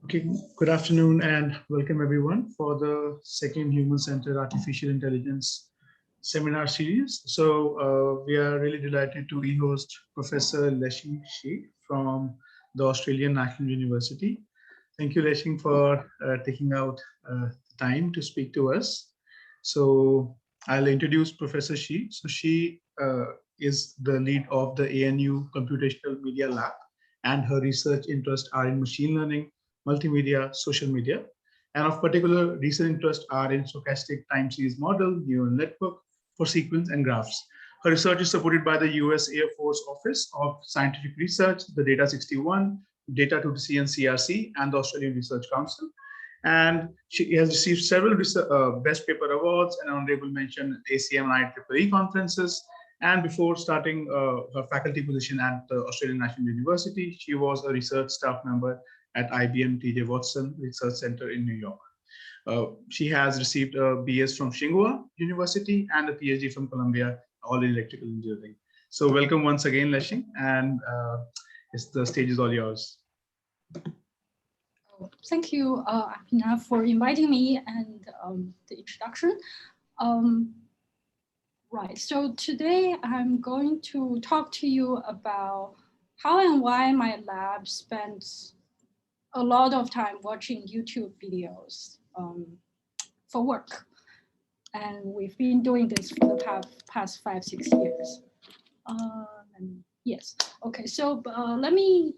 Okay, good afternoon and welcome everyone for the second Human-Centered Artificial Intelligence seminar series. We are really delighted to e-host Professor Leshing Shi from the Australian National University. Thank you, Leshing, for taking out time to speak to us. So I'll introduce Professor Shi. So she is the lead of the ANU Computational Media Lab, and her research interests are in machine learning, multimedia, social media, and of particular recent interest are in stochastic time series model, neural network for sequence and graphs. Her research is supported by the US Air Force Office of Scientific Research, the Data 61, Data 2C and CRC, and the Australian Research Council. And she has received several Best Paper Awards and honorable mention at ACM and IEEE conferences. And before starting her faculty position at the Australian National University, she was a research staff member at IBM T.J. Watson Research Center in New York. She has received a BS from Tsinghua University and a PhD from Columbia, all in electrical engineering. So welcome once again, Leshing, and the stage is all yours. Thank you, Abhinav, for inviting me and the introduction. Right, so today I'm going to talk to you about how and why my lab spends a lot of time watching YouTube videos for work. And we've been doing this for the past 5-6 years. Yes, okay, so let me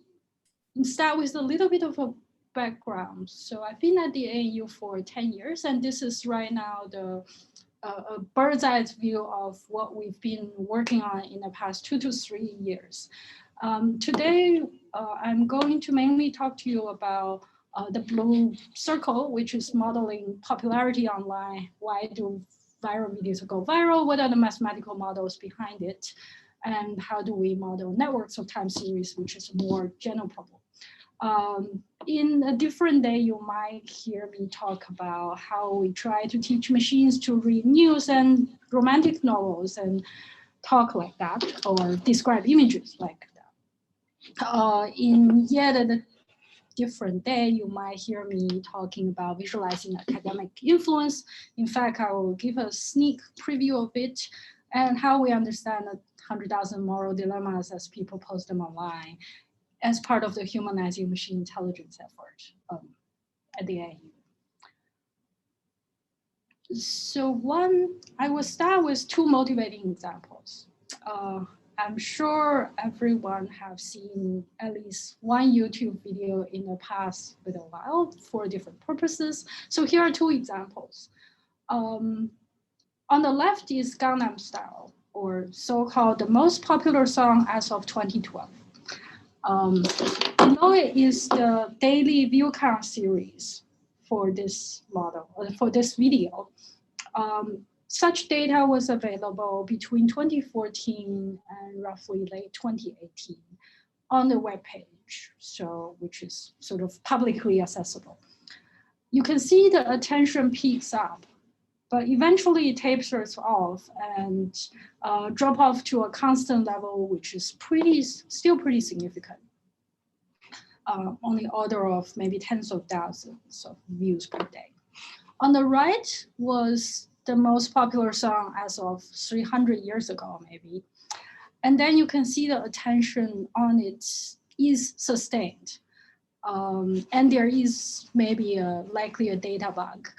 start with a little bit of a background. So I've been at the ANU for 10 years, and this is right now the a bird's eye view of what we've been working on in the past 2 to 3 years. Today, I'm going to mainly talk to you about the blue circle, which is modeling popularity online. Why do viral videos go viral? What are the mathematical models behind it? And how do we model networks of time series, which is a more general problem. In a different day, you might hear me talk about how we try to teach machines to read news and romantic novels and talk like that, or describe images like that. In yet a different day, you might hear me talking about visualizing academic influence. In fact, I will give a sneak preview of it and how we understand 100,000 moral dilemmas as people post them online, as part of the humanizing machine intelligence effort at the ANU. So I will start with 2 motivating examples. I'm sure everyone have seen at least one YouTube video in the past little while for different purposes. So here are 2 examples. On the left is Gangnam Style, or so-called the most popular song as of 2012. Below it is the daily view count series for this model, or for this video. Such data was available between 2014 and roughly late 2018 on the webpage, which is sort of publicly accessible. You can see the attention peaks up, but eventually it tapers off and drop off to a constant level, which is still pretty significant. On the order of maybe tens of thousands of views per day. On the right was the most popular song as of 300 years ago, maybe. And then you can see the attention on it is sustained. And there is maybe likely a data bug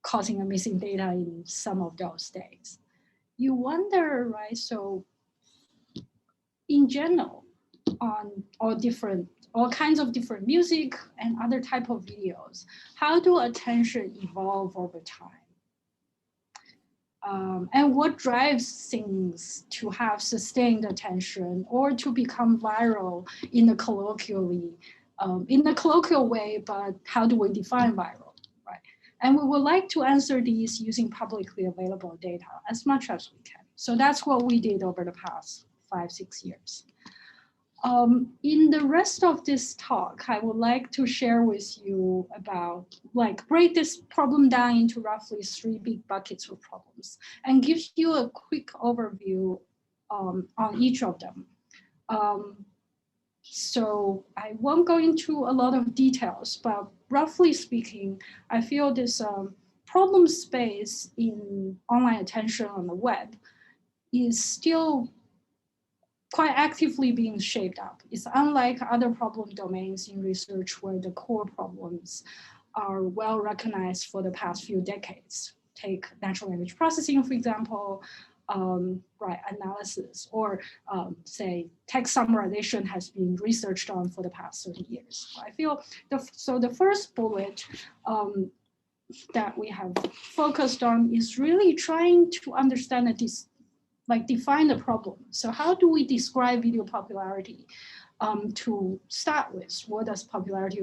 causing a missing data in some of those days. You wonder, right? So in general, on all kinds of different music and other type of videos, how do attention evolve over time? And what drives things to have sustained attention or to become viral in a colloquial way, but how do we define viral, right? And we would like to answer these using publicly available data as much as we can. So that's what we did over the past 5-6 years. In the rest of this talk, I would like to share with you about, break this problem down into roughly 3 big buckets of problems and give you a quick overview on each of them. So I won't go into a lot of details, but roughly speaking, I feel this problem space in online attention on the web is still quite actively being shaped up. It's unlike other problem domains in research where the core problems are well recognized for the past few decades. Take natural language processing, for example, right, analysis, or say text summarization has been researched on for the past 30 years. I feel the first bullet that we have focused on is really trying to understand this, like define the problem. So how do we describe video popularity? To start with, what does popularity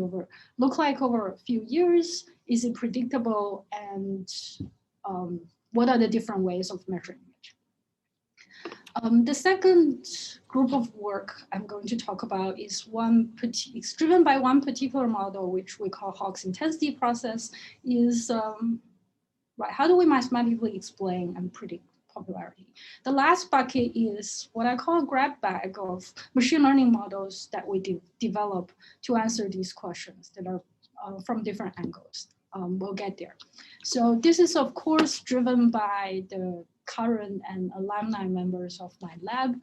look like over a few years? Is it predictable? And what are the different ways of measuring it? The second group of work I'm going to talk about is it's driven by one particular model, which we call Hawk's intensity process, is right, how do we mathematically explain and predict popularity? The last bucket is what I call a grab bag of machine learning models that we develop to answer these questions that are from different angles. We'll get there. So this is of course driven by the current and alumni members of my lab.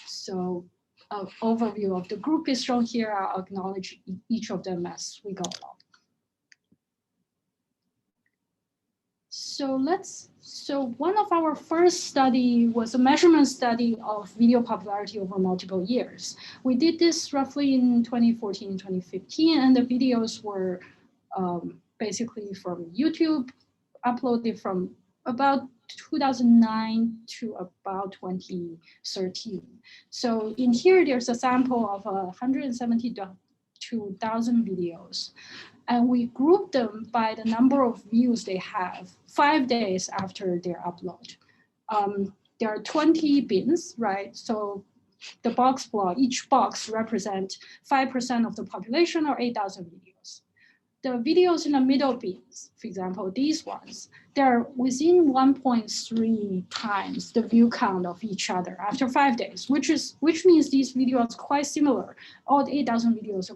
So an overview of the group is shown here. I'll acknowledge each of them as we go along. So one of our first study was a measurement study of video popularity over multiple years. We did this roughly in 2014, 2015, and the videos were basically from YouTube, uploaded from about 2009 to about 2013. So in here, there's a sample of 172,000 videos. And we group them by the number of views they have 5 days after their upload. There are 20 bins, right? So the box plot, each box represents 5% of the population or 8,000 videos. The videos in the middle bins, for example, these ones, they're within 1.3 times the view count of each other after 5 days, which means these videos are quite similar. All the 8,000 videos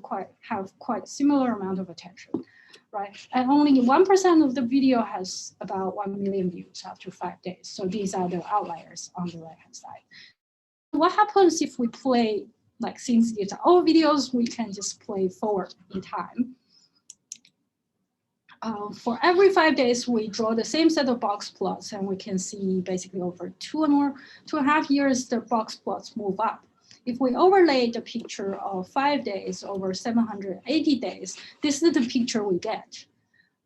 have quite similar amount of attention, right? And only 1% of the video has about 1 million views after 5 days. So these are the outliers on the right-hand side. What happens if we play, like since these are all videos, we can just play forward in time. For every 5 days, we draw the same set of box plots, and we can see basically over 2.5 years, the box plots move up. If we overlay the picture of 5 days over 780 days, this is the picture we get.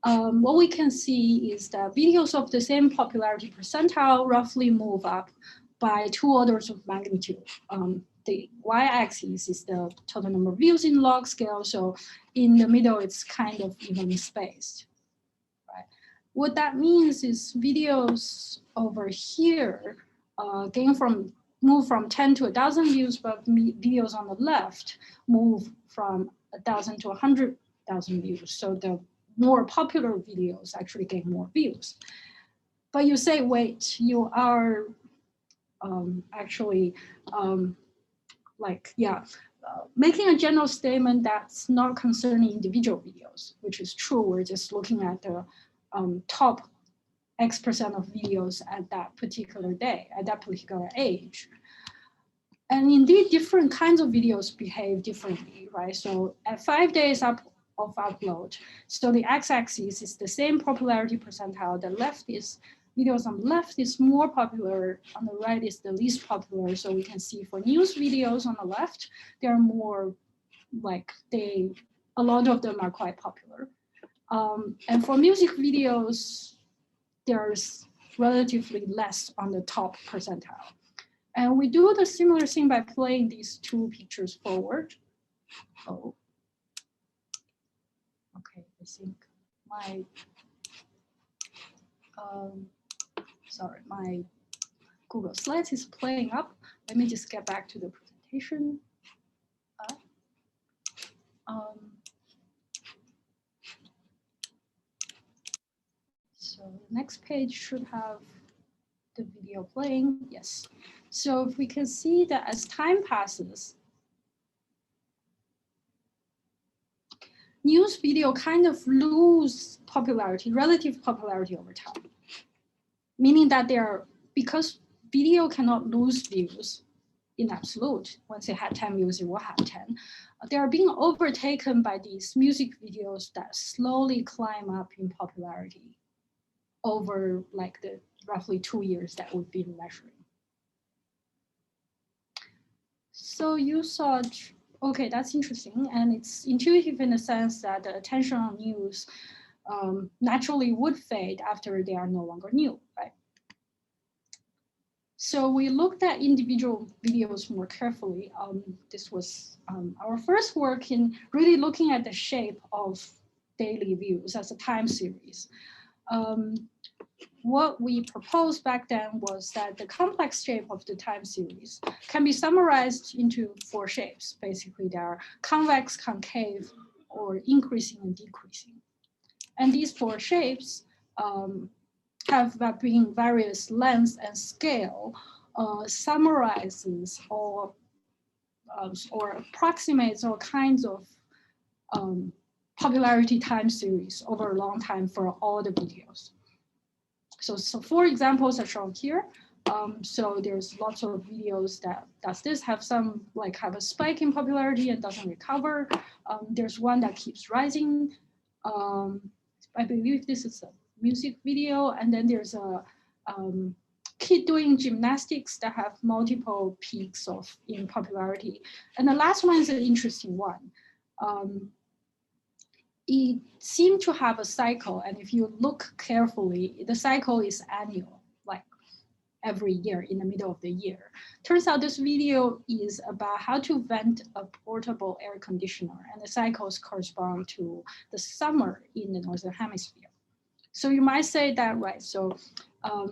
What we can see is that videos of the same popularity percentile roughly move up by 2 orders of magnitude. The y-axis is the total number of views in log scale. So in the middle, it's kind of evenly spaced, right? What that means is videos over here move from 10 to 1,000 views, but videos on the left move from 1,000 to 100,000 views. So the more popular videos actually get more views. But you say, wait, you are making a general statement that's not concerning individual videos, which is true. We're just looking at the top X% of videos at that particular day, at that particular age. And indeed, different kinds of videos behave differently, right? So at 5 days of upload, so the x-axis is the same popularity percentile. The left is videos on the left is more popular, on the right is the least popular. So we can see for news videos on the left, they're more like a lot of them are quite popular. And for music videos, there's relatively less on the top percentile. And we do the similar thing by playing these 2 pictures forward. Oh, okay, I think my Google Slides is playing up. Let me just get back to the presentation. So the next page should have the video playing. Yes. So if we can see that as time passes, news video kind of lose popularity, relative popularity over time, meaning that because video cannot lose views in absolute. Once it had 10 views, it will have 10. They are being overtaken by these music videos that slowly climb up in popularity over like the roughly 2 years that we've been measuring. So you saw, okay, that's interesting. And it's intuitive in the sense that the attention on news naturally would fade after they are no longer new, right? So we looked at individual videos more carefully. This was our first work in really looking at the shape of daily views as a time series. What we proposed back then was that the complex shape of the time series can be summarized into 4 shapes. Basically, they are convex, concave, or increasing and decreasing. And these 4 shapes have being various lengths and scale, summarizes or approximates all kinds of popularity time series over a long time for all the videos. So 4 examples are shown here. So there's lots of videos that does this, have a spike in popularity and doesn't recover. There's one that keeps rising. I believe this is a music video, and then there's a kid doing gymnastics that have multiple peaks in popularity. And the last one is an interesting one. It seemed to have a cycle, and if you look carefully, the cycle is annual, like every year in the middle of the year. Turns out this video is about how to vent a portable air conditioner, and the cycles correspond to the summer in the Northern Hemisphere. So you might say that, right, so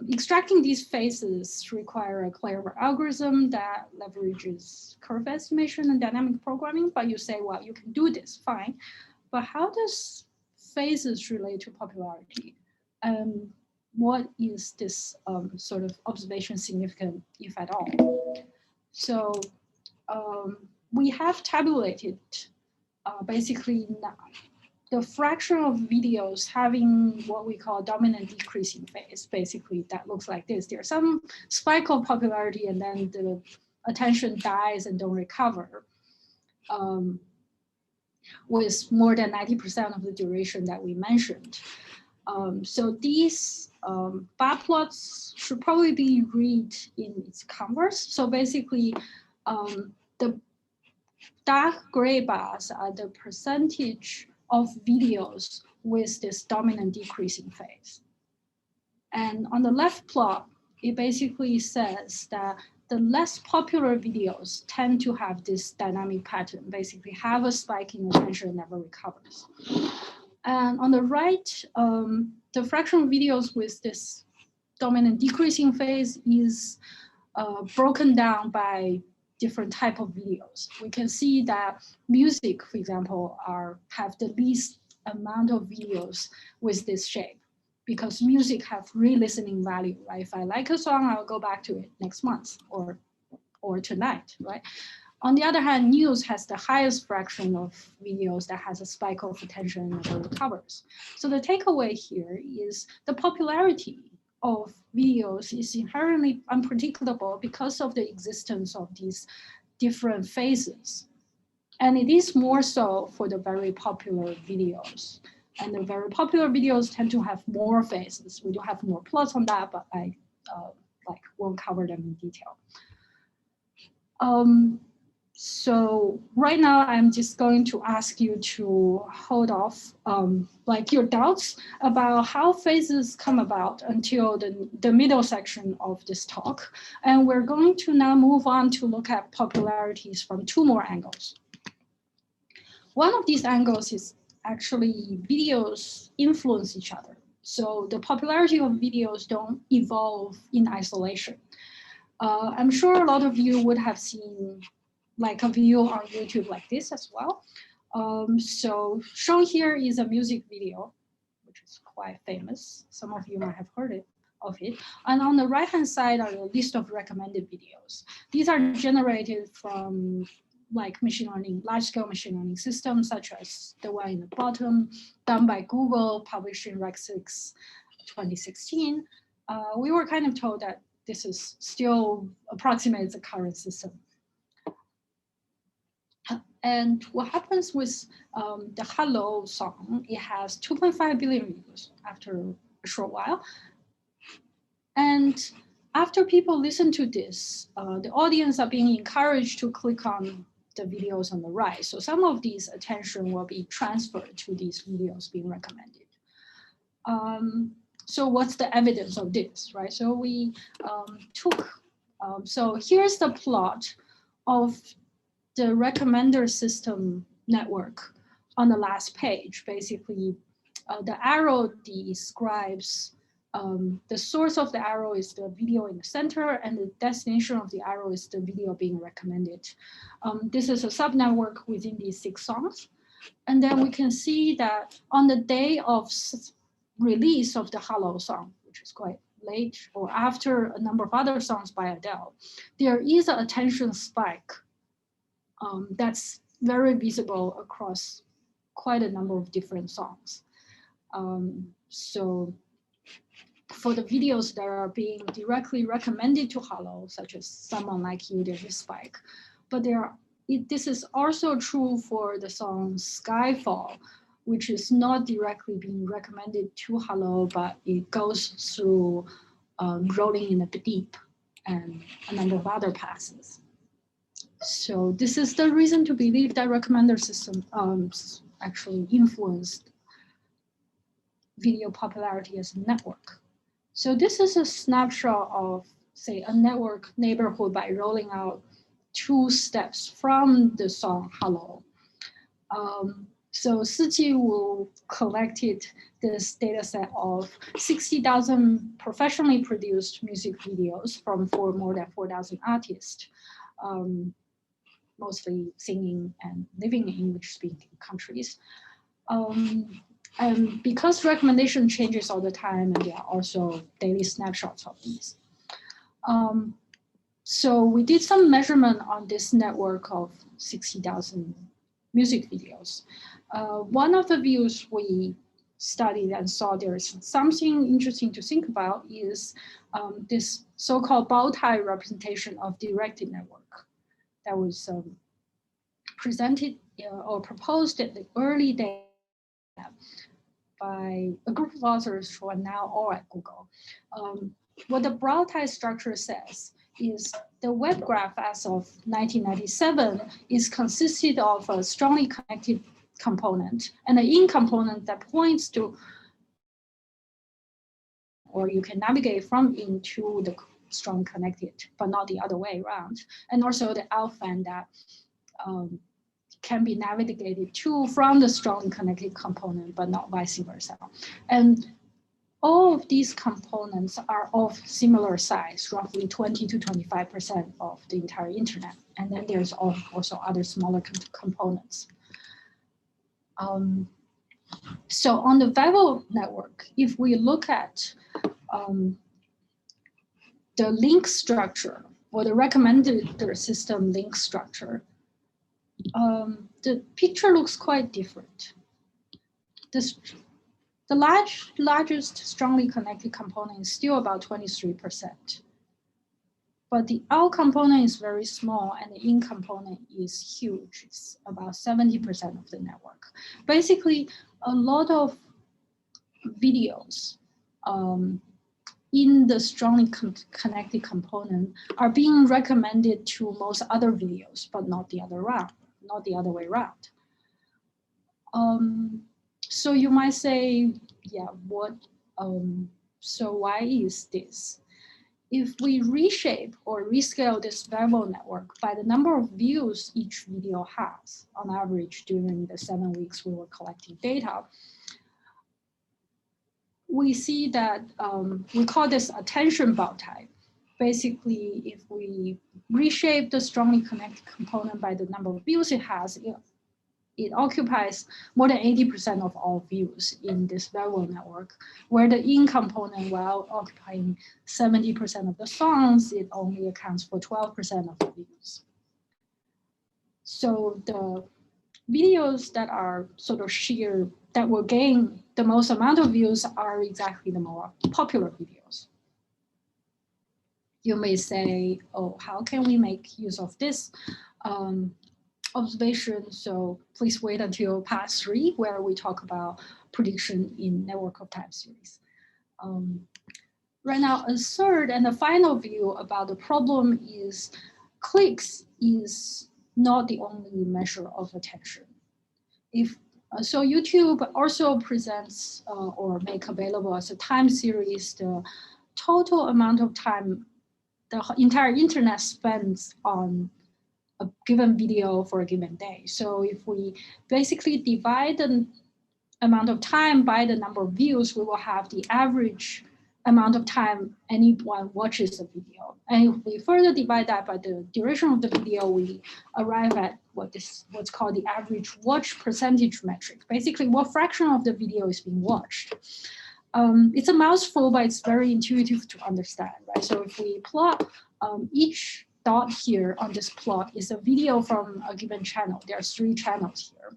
extracting these phases require a clever algorithm that leverages curve estimation and dynamic programming, but you say, well, you can do this, fine. But how does phases relate to popularity? What is this sort of observation significant, if at all? So we have tabulated basically the fraction of videos having what we call dominant decreasing phase. Basically, that looks like this. There's some spike of popularity and then the attention dies and don't recover. With more than 90% of the duration that we mentioned. So these bar plots should probably be read in its converse. So basically, the dark gray bars are the percentage of videos with this dominant decreasing phase. And on the left plot, it basically says that the less popular videos tend to have this dynamic pattern, basically have a spike in attention and never recovers. And on the right, the fraction of videos with this dominant decreasing phase is broken down by different type of videos. We can see that music, for example, have the least amount of videos with this shape, because music have re-listening value, right? If I like a song, I'll go back to it next month or tonight, right? On the other hand, news has the highest fraction of videos that has a spike of attention and never recovers. So the takeaway here is the popularity of videos is inherently unpredictable because of the existence of these different phases. And it is more so for the very popular videos. And the very popular videos tend to have more phases. We do have more plots on that, but I won't cover them in detail. So right now, I'm just going to ask you to hold off your doubts about how phases come about until the middle section of this talk. And we're going to now move on to look at popularities from 2 more angles. One of these angles is actually videos influence each other. So the popularity of videos don't evolve in isolation. I'm sure a lot of you would have seen like a video on YouTube like this as well. So shown here is a music video, which is quite famous. Some of you might have heard of it. And on the right-hand side are a list of recommended videos. These are generated from like machine learning, large-scale machine learning systems, such as the one in the bottom, done by Google, published in Rec 6 2016, we were kind of told that this is still approximates the current system. And what happens with the Hello song, it has 2.5 billion views after a short while. And after people listen to this, the audience are being encouraged to click on the videos on the right. So some of these attention will be transferred to these videos being recommended. So what's the evidence of this, right? So we so here's the plot of the recommender system network on the last page. Basically, the arrow describes the source of the arrow is the video in the center, and the destination of the arrow is the video being recommended. This is a subnetwork within these 6 songs. And then we can see that on the day of release of the Hello song, which is quite late, or after a number of other songs by Adele, there is an attention spike that's very visible across quite a number of different songs. So for the videos that are being directly recommended to Hello, such as Someone Like You, there's a spike. But this is also true for the song Skyfall, which is not directly being recommended to Hello, but it goes through Rolling in the Deep and a number of other passes. So this is the reason to believe that recommender system actually influenced video popularity as a network. So this is a snapshot of, say, a network neighborhood by rolling out 2 steps from the song Hello. So Siji Wu collected this data set of 60,000 professionally produced music videos from more than 4,000 artists, mostly singing and living in English-speaking countries. And because recommendation changes all the time, and there are also daily snapshots of these. So we did some measurement on this network of 60,000 music videos. One of the views we studied and saw there is something interesting to think about is this so-called bow tie representation of directed network that was presented or proposed at the early days by a group of authors who are now all at Google. What the bow tie structure says is the web graph as of 1997 is consisted of a strongly connected component and an in component that points to, or you can navigate from into the strong connected, but not the other way around. And also the out fan that can be navigated to from the strongly connected component, but not vice versa. And all of these components are of similar size, roughly 20 to 25% of the entire internet. And then there's also other smaller components. So on the Vivo network, if we look at the link structure or the recommender system link structure, the picture looks quite different. The largest strongly connected component is still about 23%. But the out component is very small and the in component is huge. It's about 70% of the network. Basically, a lot of videos in the strongly connected component are being recommended to most other videos, but not the other way around. So you might say, yeah, so why is this? If we reshape or rescale this Vivo network by the number of views each video has, on average during the 7 weeks we were collecting data, we see that we call this attention bow tie. Basically, if we reshape the strongly connected component by the number of views it has, it occupies more than 80% of all views in this Vivo network, where the in component, while occupying 70% of the songs, it only accounts for 12% of the views. So the videos that are sort of sheer, that will gain the most amount of views are exactly the more popular videos. You may say, oh, how can we make use of this observation? So please wait until part 3, where we talk about prediction in network of time series. Right now, a third and a final view about the problem is clicks is not the only measure of attention. So YouTube also presents or make available as a time series the total amount of time the entire internet spends on a given video for a given day. So if we basically divide the amount of time by the number of views, we will have the average amount of time anyone watches a video. And if we further divide that by the duration of the video, we arrive at what's called the average watch percentage metric. Basically, what fraction of the video is being watched. It's a mouthful, but it's very intuitive to understand, right? So if we plot each dot here on this plot is a video from a given channel. There are 3 channels here.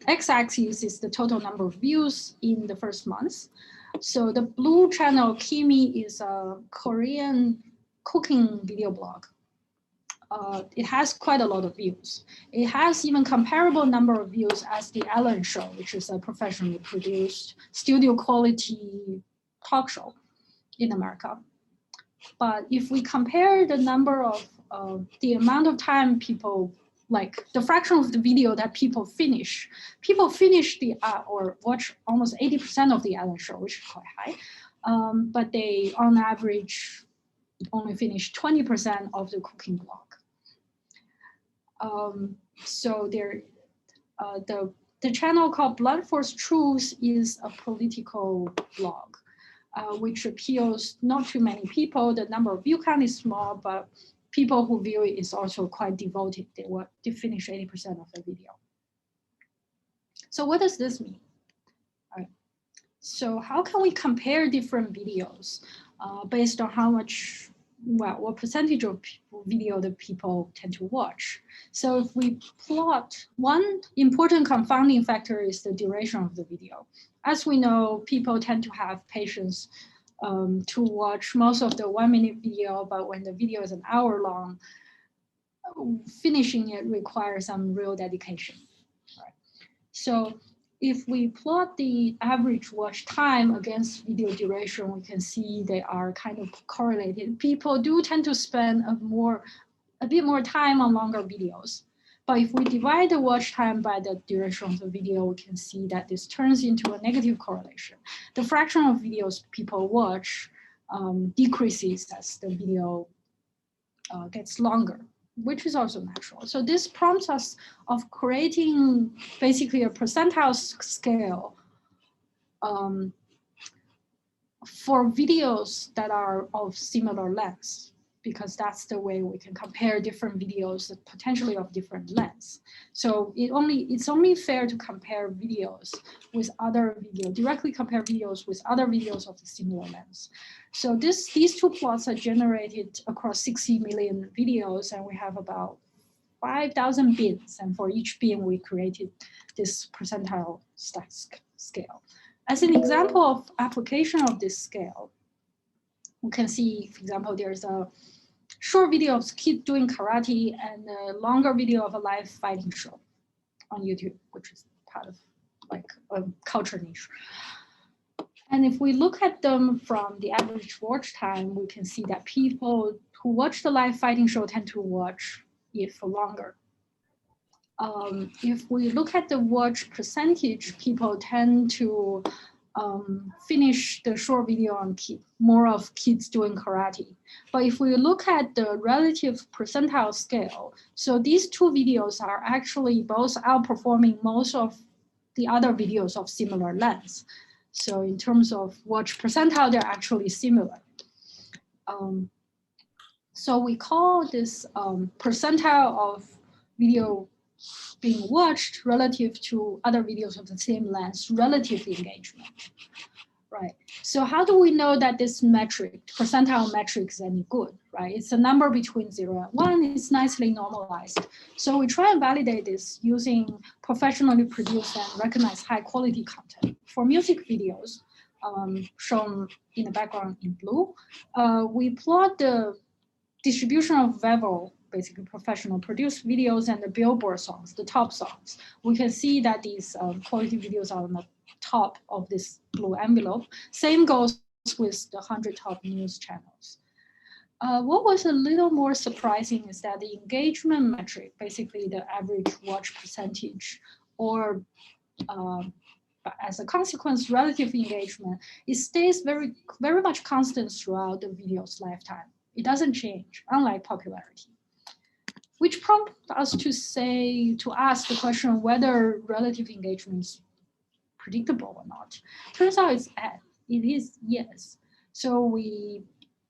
X-axis is the total number of views in the first month. So the blue channel, Kimi, is a Korean cooking video blog. It has quite a lot of views. It has even comparable number of views as The Ellen Show, which is a professionally produced studio quality talk show in America. But if we compare the number of the amount of time people, like the fraction of the video that people finish the or watch almost 80% of The Ellen Show, which is quite high. But they, on average, only finish 20% of the cooking blog. So there, the channel called Blunt Force Truth is a political blog, which appeals not to many people. The number of view count is small, but people who view it is also quite devoted. They finish 80% of the video. So what does this mean? All right. So how can we compare different videos based on how much, well, what percentage of video that people tend to watch? So if we plot, one important confounding factor is the duration of the video. As we know, people tend to have patience to watch most of the 1-minute video, but when the video is an hour long, finishing it requires some real dedication. Right? So if we plot the average watch time against video duration, we can see they are kind of correlated. People do tend to spend a bit more time on longer videos. But if we divide the watch time by the duration of the video, we can see that this turns into a negative correlation. The fraction of videos people watch decreases as the video gets longer, which is also natural. So this prompts us of creating basically a percentile scale for videos that are of similar lengths, because that's the way we can compare different videos potentially of different lengths. So it's only fair to compare videos with other videos, directly compare videos with other videos of the similar lengths. So these 2 plots are generated across 60 million videos, and we have about 5,000 bins. And for each bin, we created this percentile scale. As an example of application of this scale, we can see, for example, there's a short video of kids doing karate and a longer video of a live fighting show on YouTube, which is part of like a culture niche. And if we look at them from the average watch time, we can see that people who watch the live fighting show tend to watch it for longer. If we look at the watch percentage, people tend to finish the short video on more of kids doing karate. But if we look at the relative percentile scale, so these 2 videos are actually both outperforming most of the other videos of similar lengths. So in terms of watch percentile, they're actually similar. So we call this percentile of video being watched relative to other videos of the same length relative engagement. right? So how do we know that this metric, percentile metric, is any good, right? It's a number between 0 and 1. It's nicely normalized. So we try and validate this using professionally produced and recognized high quality content. For music videos, shown in the background in blue, we plot the distribution of Vevo, basically professional produced videos, and the Billboard songs, the top songs. We can see that these quality videos are on the top of this blue envelope. Same goes with the 100 top news channels. What was a little more surprising is that the engagement metric, basically the average watch percentage, or as a consequence, relative engagement, it stays very, very much constant throughout the video's lifetime. It doesn't change, unlike popularity, which prompts us to ask the question whether relative engagement is predictable or not. Turns out it is yes. So we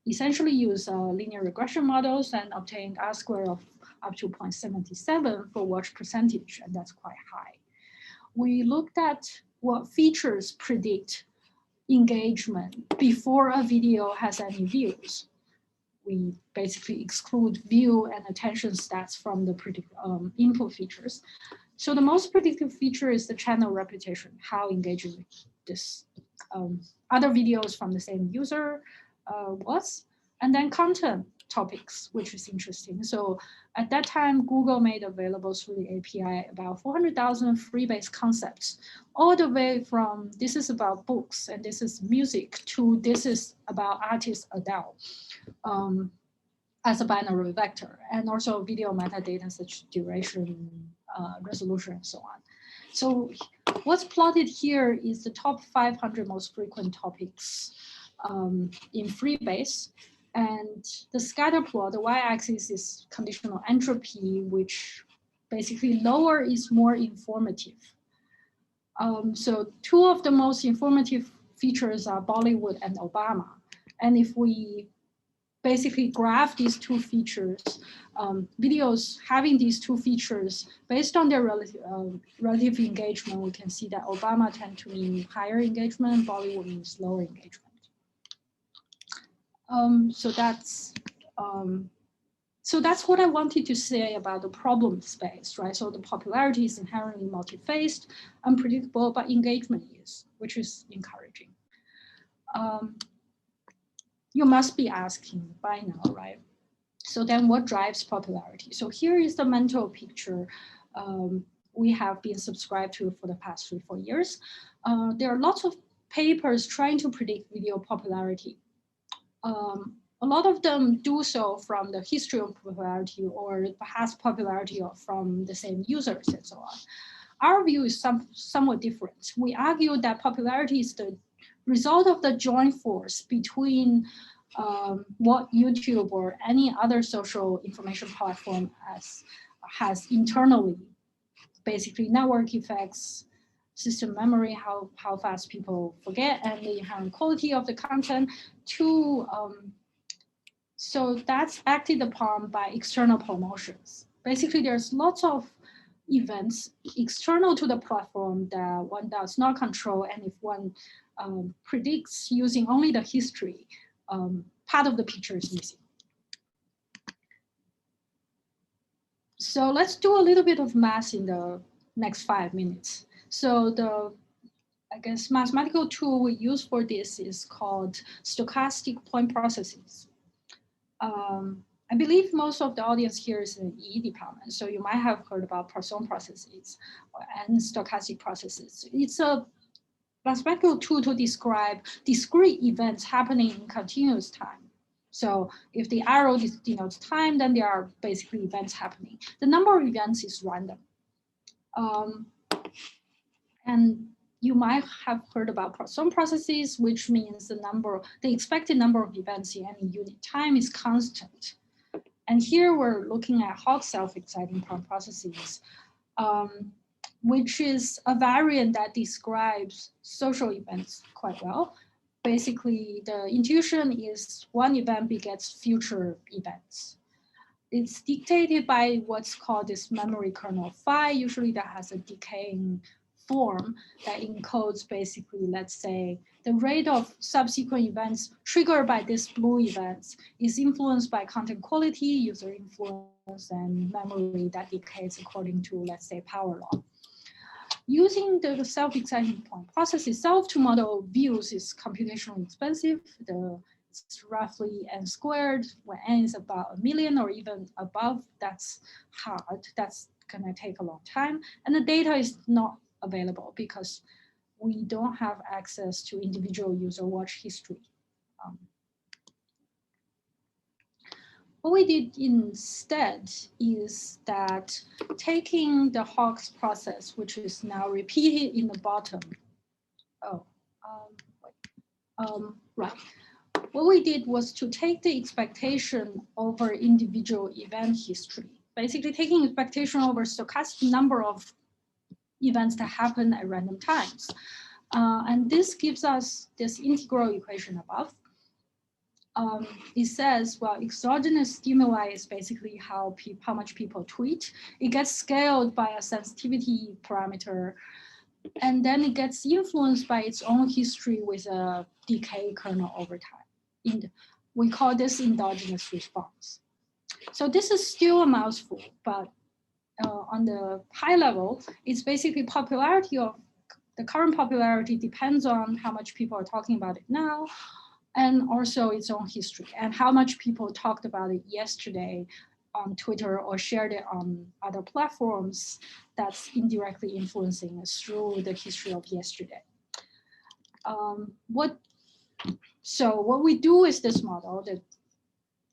essentially use linear regression models and obtained R-square of up to 0.77 for watch percentage, and that's quite high. We looked at what features predict engagement before a video has any views. We basically exclude view and attention stats from the input features. So the most predictive feature is the channel reputation, how engaging this other videos from the same user was, and then content topics, which is interesting. So at that time, Google made available through the API about 400,000 Freebase concepts, all the way from this is about books and this is music to this is about artist Adele as a binary vector, and also video metadata such duration, resolution, and so on. So what's plotted here is the top 500 most frequent topics in Freebase. And the scatter plot, the y-axis is conditional entropy, which basically lower is more informative. So two of the most informative features are Bollywood and Obama. And if we basically graph these two features, videos having these two features, based on their relative engagement, we can see that Obama tend to mean higher engagement, Bollywood means lower engagement. So that's what I wanted to say about the problem space, right? So the popularity is inherently multi-phased, unpredictable, but engagement is, which is encouraging. You must be asking by now, right? So then what drives popularity? So here is the mental picture we have been subscribed to for the past 3-4 years. There are lots of papers trying to predict video popularity. A lot of them do so from the history of popularity or perhaps popularity from the same users and so on. Our view is somewhat different. We argue that popularity is the result of the joint force between what YouTube or any other social information platform has internally, basically network effects, system memory, how fast people forget, and the inherent quality of the content so that's acted upon by external promotions. Basically, there's lots of events external to the platform that one does not control, and if one predicts using only the history, part of the picture is missing. So let's do a little bit of math in the next 5 minutes. So the, I guess, mathematical tool we use for this is called stochastic point processes. I believe most of the audience here is in the E department, so you might have heard about Poisson processes and stochastic processes. It's a mathematical tool to describe discrete events happening in continuous time. So if the arrow denotes time, then there are basically events happening. The number of events is random. And you might have heard about Poisson processes, which means the expected number of events in any unit time is constant. And here we're looking at hot self-exciting point processes, which is a variant that describes social events quite well. Basically, the intuition is one event begets future events. It's dictated by what's called this memory kernel phi, usually that has a decaying form that encodes basically, let's say, the rate of subsequent events triggered by these blue events is influenced by content quality, user influence, and memory that decays according to, let's say, power law. Using the self-exciting point process itself to model views is computationally expensive. It's roughly n squared. When n is about 1 million or even above, that's hard. That's gonna take a long time. And the data is not available because we don't have access to individual user watch history. What we did instead is that taking the Hawkes process, which is now repeated in the bottom. Right. What we did was to take the expectation over individual event history, basically taking expectation over stochastic number of events that happen at random times. And this gives us this integral equation above. It says, well, exogenous stimuli is basically how much people tweet. It gets scaled by a sensitivity parameter, and then it gets influenced by its own history with a decay kernel over time. We call this endogenous response. So this is still a mouthful, but on the high level, it's basically popularity of the current popularity depends on how much people are talking about it now, and also its own history and how much people talked about it yesterday on Twitter or shared it on other platforms. That's indirectly influencing us through the history of yesterday. So what we do is this model,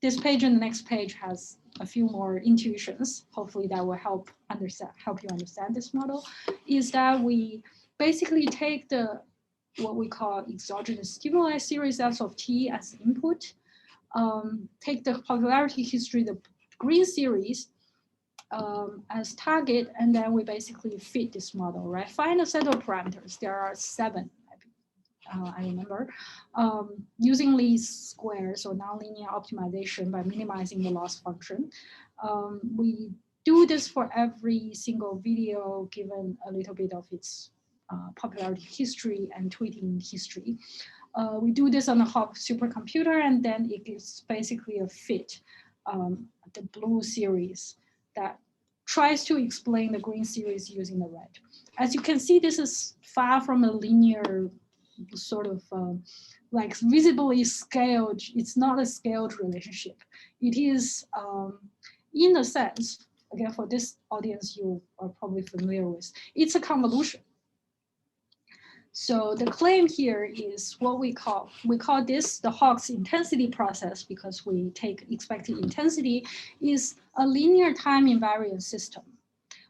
this page and the next page has a few more intuitions. Hopefully that will help you understand this model, is that we basically take what we call exogenous stimuli series S of t as input, take the popularity history, the green series as target, and then we basically fit this model, right? Find a set of parameters. There are 7, I remember, using least squares or nonlinear optimization by minimizing the loss function. We do this for every single video, given a little bit of its popularity history and tweeting history. We do this on a Hawkes supercomputer, and then it is basically a fit, the blue series that tries to explain the green series using the red. As you can see, this is far from a linear sort of like visibly scaled. It's not a scaled relationship. It is, in a sense, again, for this audience you are probably familiar with, it's a convolution. So the claim here is what we call this the Hawkes intensity process, because we take expected intensity, is a linear time invariant system,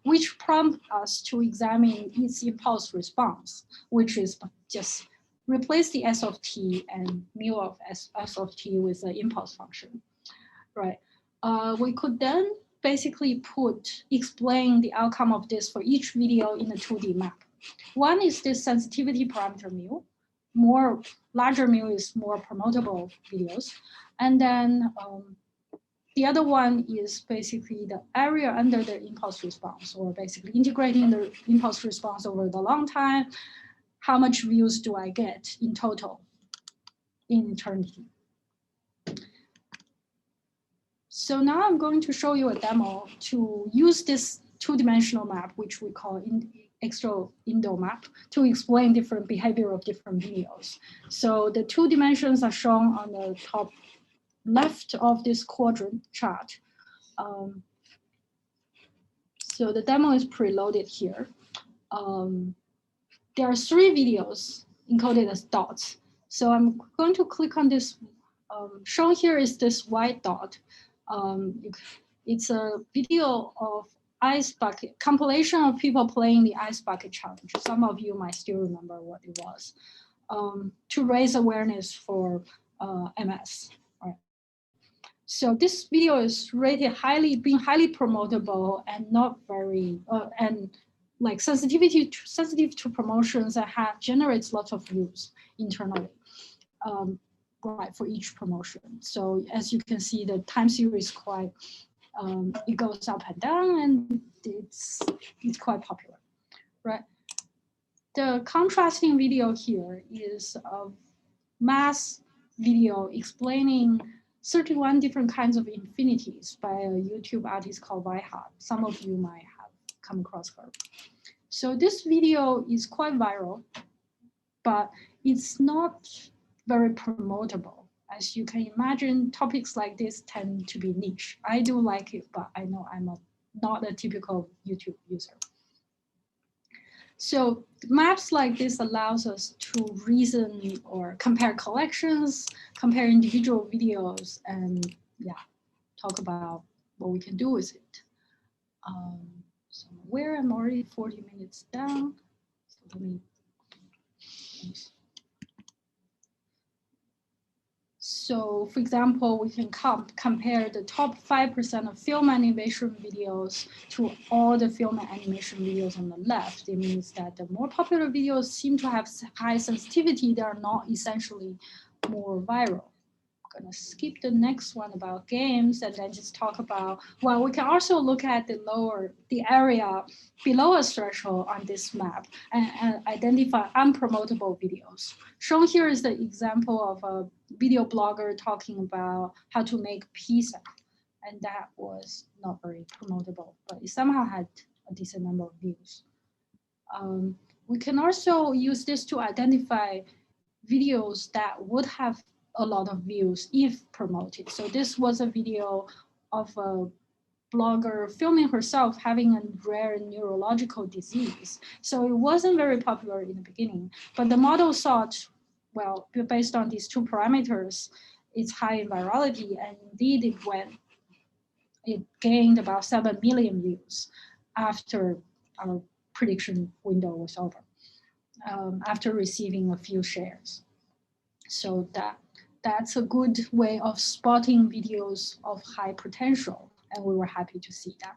which prompts us to examine its impulse response, which is just replace the S of t and mu of S of t with the impulse function, right? We could then basically explain the outcome of this for each video in a 2D map. One is this sensitivity parameter mu. Larger mu is more promotable videos. And then the other one is basically the area under the impulse response, or basically integrating the impulse response over the long time. How much views do I get in total in eternity? So now I'm going to show you a demo to use this 2-dimensional map, which we call extra-indo map, to explain different behavior of different videos. So the 2 dimensions are shown on the top left of this quadrant chart. So the demo is preloaded here. There are 3 videos encoded as dots. So I'm going to click on this. Shown here is this white dot. It's a video of ice bucket, compilation of people playing the ice bucket challenge. Some of you might still remember what it was, to raise awareness for MS. Right? So this video is rated being highly promotable and not very, and like sensitive to promotions, and generates lots of views internally, right, for each promotion. So as you can see, the time series quite, it goes up and down, and it's quite popular, right? The contrasting video here is a mass video explaining 31 different kinds of infinities by a YouTube artist called Vaihat. Some of you might have come across her. So this video is quite viral, but it's not very promotable. As you can imagine, topics like this tend to be niche. I do like it, but I know I'm not a typical YouTube user. So maps like this allows us to reason or compare collections, compare individual videos, and yeah, talk about what we can do with it. So where I'm already 40 minutes down, so let me. So for example, we can compare the top 5% of film animation videos to all the film and animation videos on the left. It means that the more popular videos seem to have high sensitivity. They are not essentially more viral. I'm gonna skip the next one about games and then just talk about, well, we can also look at the area below a threshold on this map and identify unpromotable videos. Shown here is the example of a video blogger talking about how to make pizza. And that was not very promotable, but it somehow had a decent number of views. We can also use this to identify videos that would have a lot of views if promoted. So this was a video of a blogger filming herself having a rare neurological disease. So it wasn't very popular in the beginning, but the model thought, well, based on these two parameters, it's high in virality, and indeed it gained about 7 million views after our prediction window was over, after receiving a few shares. So that's a good way of spotting videos of high potential, and we were happy to see that.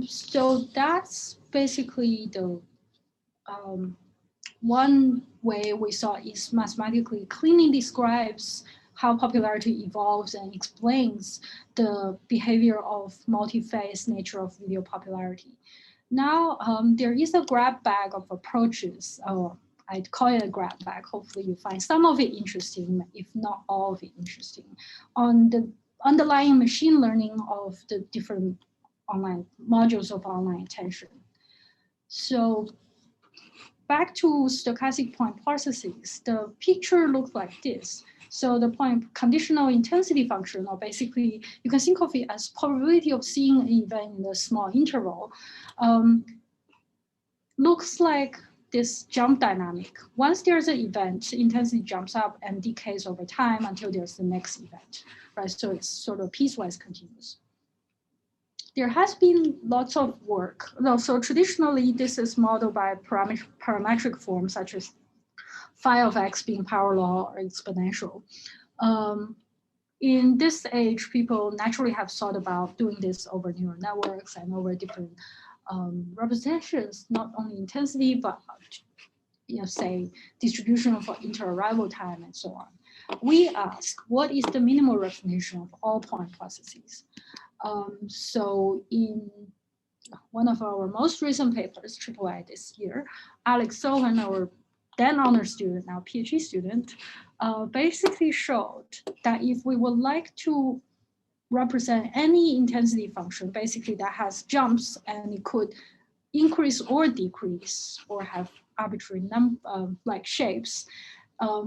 So that's basically the one way we saw is mathematically cleanly describes how popularity evolves and explains the behavior of multi-phase nature of video popularity. Now there is a grab bag of approaches. I'd call it a grab bag. Hopefully you find some of it interesting, if not all of it interesting, on the underlying machine learning of the different online modules of online attention. So back to stochastic point processes, the picture looks like this. So the point conditional intensity function, or basically you can think of it as probability of seeing an event in a small interval, looks like this jump dynamic. Once there's an event, intensity jumps up and decays over time until there's the next event, right? So it's sort of piecewise continuous. There has been lots of work. So traditionally, this is modeled by parametric forms such as phi of x being power law or exponential. In this age, people naturally have thought about doing this over neural networks and over different representations, not only intensity, but say distribution for inter-arrival time and so on. We ask, what is the minimal representation of all point processes? So in one of our most recent papers, III this year, Alex Sohan, our then honor student, now PhD student, basically showed that if we would like to represent any intensity function, basically that has jumps and it could increase or decrease or have arbitrary like shapes,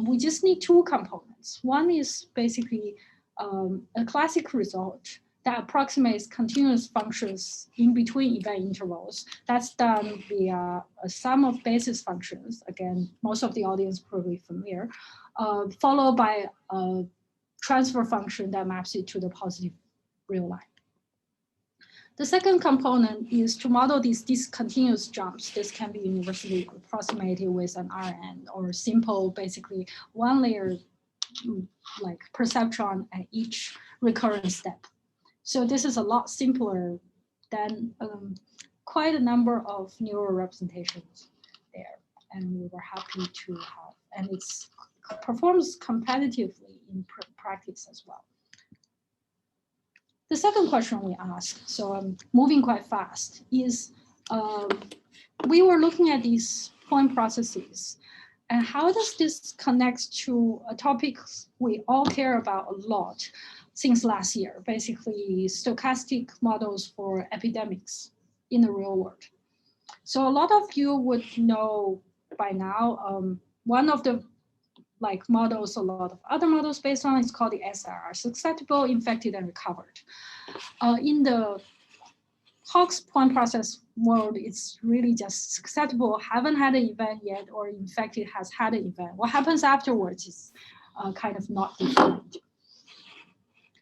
we just need two components. One is basically a classic result that approximates continuous functions in between event intervals. That's done via a sum of basis functions. Again, most of the audience probably familiar, followed by a transfer function that maps it to the positive real line. The second component is to model these discontinuous jumps. This can be universally approximated with an RN or simple, basically one layer like perceptron at each recurrent step. So this is a lot simpler than quite a number of neural representations there. And we were happy to have, and it performs competitively in practice as well. The second question we asked, so I'm moving quite fast, is we were looking at these point processes. And how does this connect to a topic we all care about a lot since last year, basically stochastic models for epidemics in the real world. So a lot of you would know by now, one of the models a lot of other models based on is called the SIR, susceptible, infected, and recovered. In the Hawk's point process world, it's really just susceptible, haven't had an event yet, or infected has had an event. What happens afterwards is kind of not defined.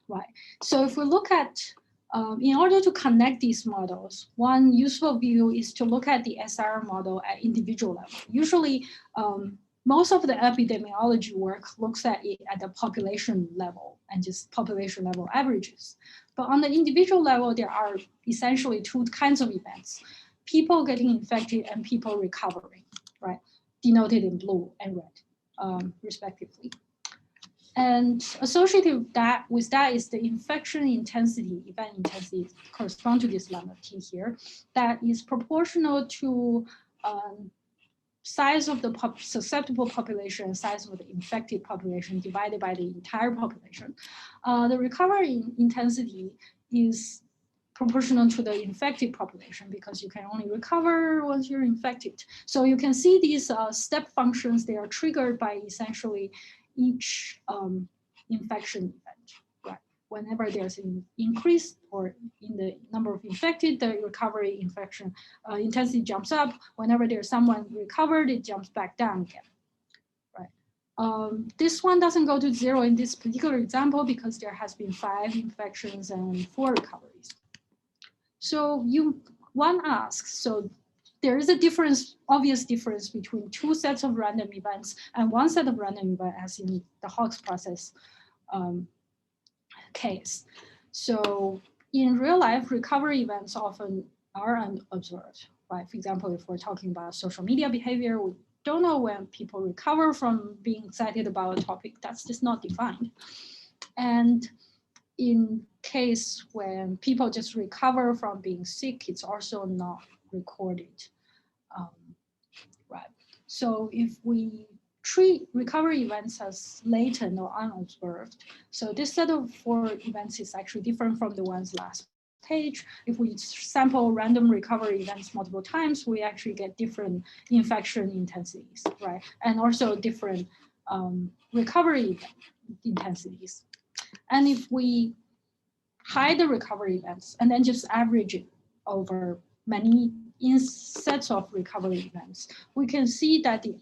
Right. So if we look at, in order to connect these models, one useful view is to look at the SIR model at individual level. Usually, most of the epidemiology work looks at it at the population level and just population level averages. But on the individual level, there are essentially two kinds of events: people getting infected and people recovering, right? Denoted in blue and red, respectively. And associated with that is the infection intensity, event intensity correspond to this lambda t here, that is proportional to size of the susceptible population, size of the infected population divided by the entire population. The recovery intensity is proportional to the infected population because you can only recover once you're infected. So you can see these step functions, they are triggered by essentially each infection event, right? Whenever there's an increase or in the number of infected, the recovery infection intensity jumps up. Whenever there's someone recovered, it jumps back down again, right? This one doesn't go to 0 in this particular example because there has been 5 infections and 4 recoveries. So one asks, so there is a difference, obvious difference between 2 sets of random events and 1 set of random events as in the Hawk's process case. So in real life, recovery events often are unobserved, right? For example, if we're talking about social media behavior, we don't know when people recover from being excited about a topic. That's just not defined. And in case when people just recover from being sick, it's also not recorded, right? So if we treat recovery events as latent or unobserved, so this set of 4 events is actually different from the ones last page. If we sample random recovery events multiple times, we actually get different infection intensities, right? And also different recovery intensities. And if we hide the recovery events and then just average it over many sets of recovery events, we can see that the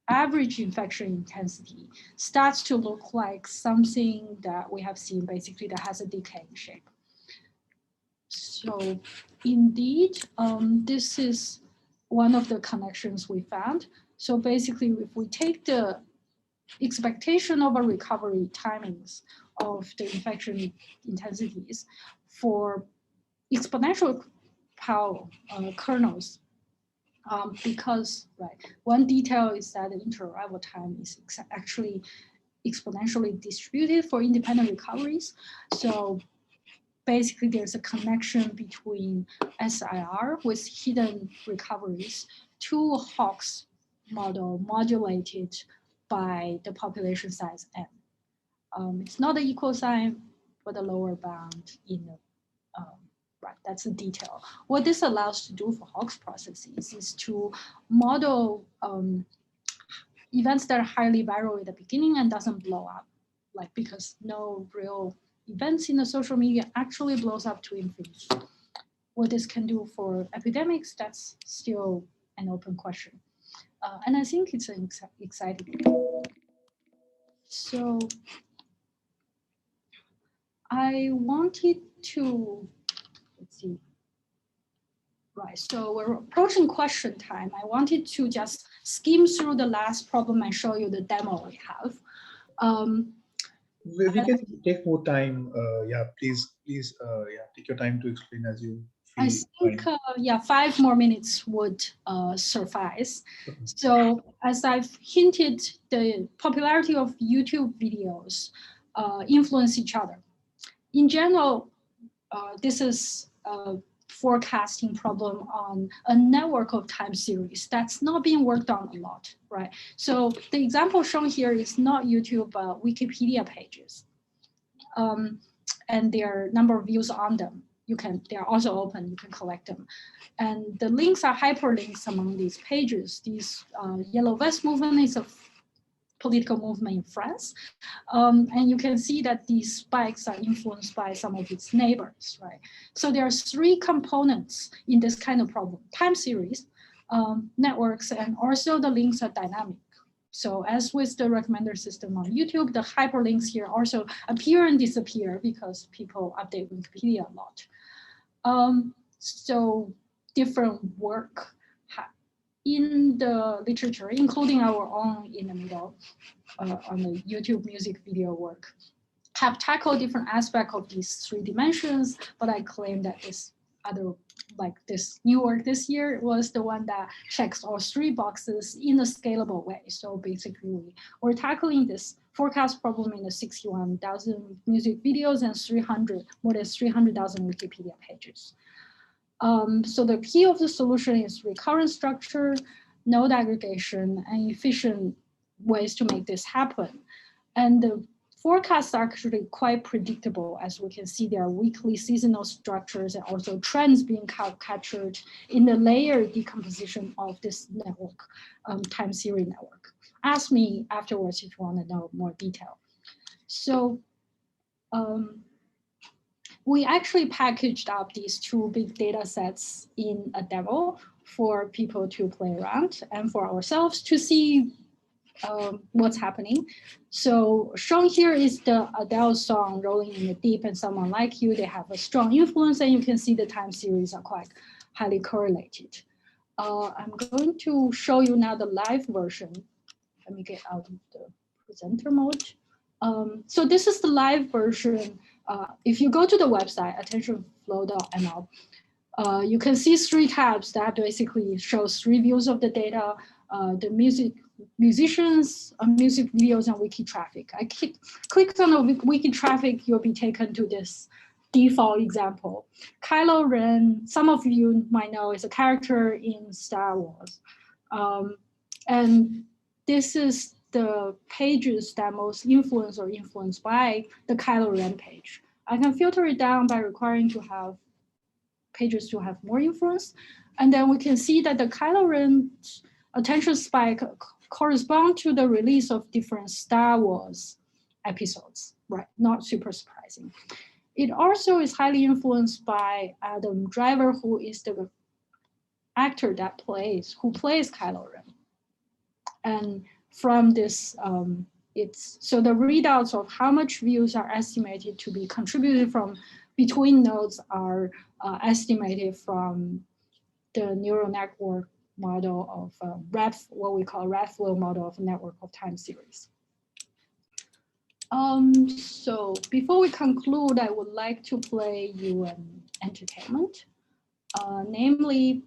average infection intensity starts to look like something that we have seen basically that has a decaying shape. So indeed, this is one of the connections we found. So basically, if we take the expectation of a recovery timings of the infection intensities for exponential power kernels, because one detail is that the interarrival time is actually exponentially distributed for independent recoveries. So basically there's a connection between SIR with hidden recoveries to Hawk's model modulated by the population size n. It's not an equal sign, but a lower bound in the right, that's a detail. What this allows to do for Hawk's processes is to model events that are highly viral at the beginning and doesn't blow up, because no real events in the social media actually blows up to infinity. What this can do for epidemics, that's still an open question. And I think it's an exciting. So I wanted to, let's see. Right, so we're approaching question time. I wanted to just skim through the last problem and show you the demo we have. We can take more time. Yeah, please, yeah, take your time to explain as you feel. I think, yeah, 5 more minutes would suffice. So as I've hinted, the popularity of YouTube videos influence each other. In general, this is forecasting problem on a network of time series that's not being worked on a lot, right? So the example shown here is not YouTube, but Wikipedia pages. And there are number of views on them. They are also open, you can collect them. And the links are hyperlinks among these pages. These Yellow Vest movement is a political movement in France. And you can see that these spikes are influenced by some of its neighbors, right? So there are three components in this kind of problem: time series, networks, and also the links are dynamic. So as with the recommender system on YouTube, the hyperlinks here also appear and disappear because people update Wikipedia a lot. So different work in the literature, including our own in the middle on the YouTube music video work, have tackled different aspects of these three dimensions, but I claim that this new work this year was the one that checks all three boxes in a scalable way. So basically, we're tackling this forecast problem in the 61,000 music videos and more than 300,000 Wikipedia pages. So the key of the solution is recurrent structure, node aggregation, and efficient ways to make this happen. And the forecasts are actually quite predictable. As we can see, there are weekly seasonal structures and also trends being captured in the layer decomposition of this network, time series network. Ask me afterwards if you want to know more detail. So we actually packaged up these two big data sets in a demo for people to play around and for ourselves to see what's happening. So shown here is the Adele song Rolling in the Deep and Someone Like You. They have a strong influence, and you can see the time series are quite highly correlated. I'm going to show you now the live version. Let me get out of the presenter mode. So this is the live version. If you go to the website, attentionflow.nl, you can see three tabs that basically shows three views of the data, the musicians, music videos, and wiki traffic. I click on the wiki traffic, you'll be taken to this default example. Kylo Ren, some of you might know, is a character in Star Wars. And this is the pages that most influenced or influenced by the Kylo Ren page. I can filter it down by requiring to have pages to have more influence. And then we can see that the Kylo Ren attention spike correspond to the release of different Star Wars episodes, right? Not super surprising. It also is highly influenced by Adam Driver, who is the actor that plays Kylo Ren. And from this, so the readouts of how much views are estimated to be contributed from between nodes are estimated from the neural network model of what we call red flow model of network of time series. So before we conclude, I would like to play you an entertainment, namely,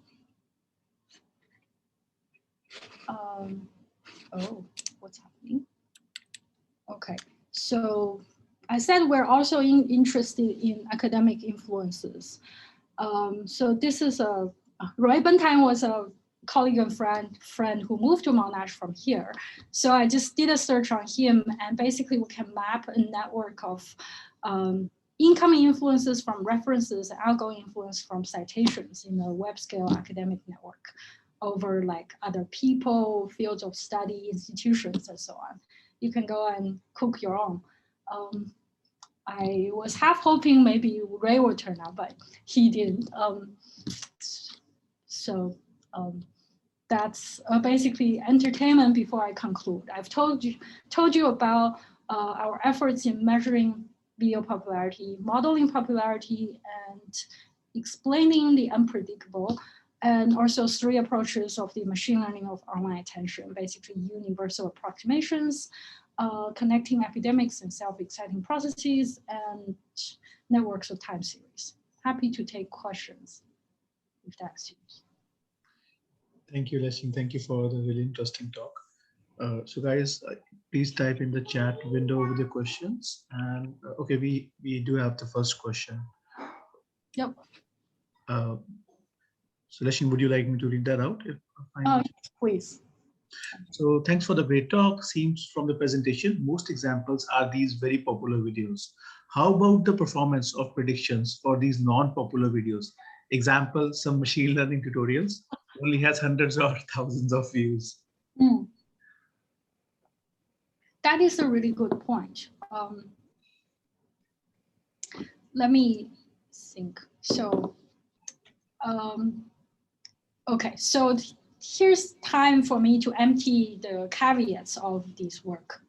oh, what's happening? Okay, so I said we're also interested in academic influences. So this is Roy Bentime was a colleague and friend who moved to Monash from here. So I just did a search on him, and basically we can map a network of incoming influences from references and outgoing influence from citations in a web scale academic network over like other people, fields of study, institutions, and so on. You can go and cook your own. I was half hoping maybe Ray would turn out, but he didn't. That's basically entertainment before I conclude. I've told you about our efforts in measuring video popularity, modeling popularity, and explaining the unpredictable, and also three approaches of the machine learning of online attention, basically universal approximations, connecting epidemics and self-exciting processes, and networks of time series. Happy to take questions if that suits. Thank you, Lexing. Thank you for the really interesting talk. So guys, please type in the chat window with the questions. And okay, we do have the first question. Yep. Uh, so Leshin, would you like me to read that out? If Yes, please. So thanks for the great talk. Seems from the presentation, most examples are these very popular videos. How about the performance of predictions for these non-popular videos? Example, some machine learning tutorials only has hundreds or thousands of views. Mm. That is a really good point. Let me think. So, okay, so here's time for me to empty the caveats of this work.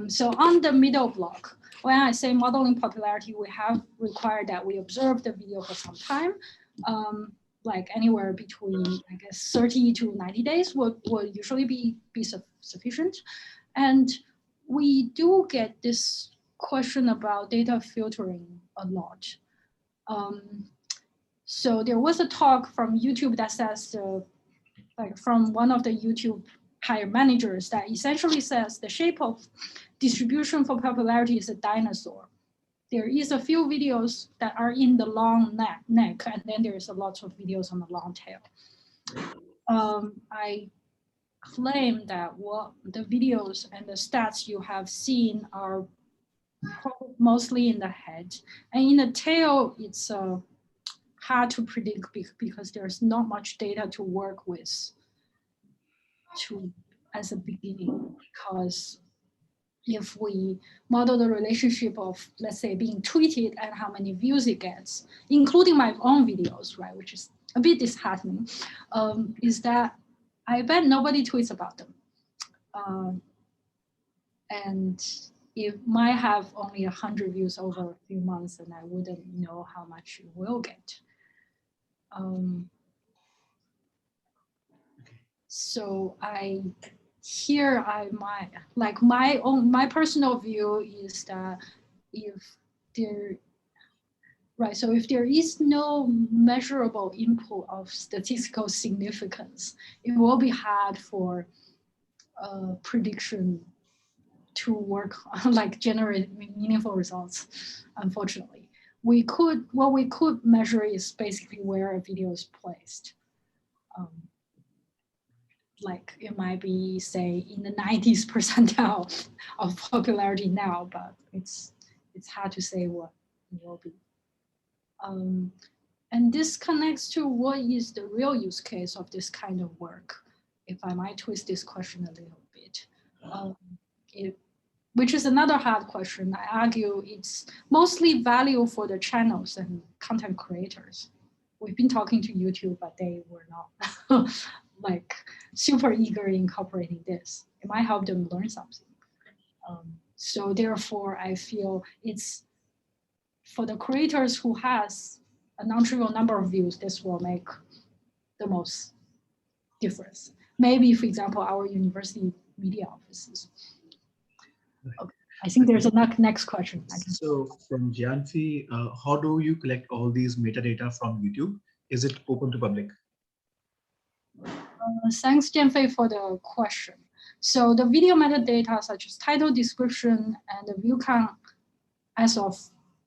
So on the middle block, when I say modeling popularity, we have required that we observe the video for some time, like anywhere between, I guess, 30 to 90 days would usually be sufficient. And we do get this question about data filtering a lot. So there was a talk from YouTube that says, like from one of the YouTube hire managers that essentially says the shape of distribution for popularity is a dinosaur. There is a few videos that are in the long neck, and then there's a lot of videos on the long tail. I claim that what the videos and the stats you have seen are mostly in the head, and in the tail, it's hard to predict because there's not much data to work with as a beginning, because if we model the relationship of, let's say, being tweeted and how many views it gets, including my own videos, right, which is a bit disheartening, is that I bet nobody tweets about them. And it might have only 100 views over a few months, and I wouldn't know how much you will get. So here I might, like my personal view is that if there, right, so if there is no measurable input of statistical significance, it will be hard for prediction to work on, like generate meaningful results, unfortunately. What we could measure is basically where a video is placed. Like it might be, say, in the 90th percentile of popularity now, but it's hard to say what it will be. And this connects to what is the real use case of this kind of work, if I might twist this question a little bit. Which is another hard question. I argue it's mostly value for the channels and content creators. We've been talking to YouTube, but they were not like super eager in incorporating this. It might help them learn something. So therefore, I feel it's for the creators who has a non-trivial number of views, this will make the most difference. Maybe, for example, our university media offices. Okay. I think there's a next question. So from Jianfi, how do you collect all these metadata from YouTube? Is it open to public? Thanks, Jianfei, for the question. So the video metadata, such as title, description, and the view count, as of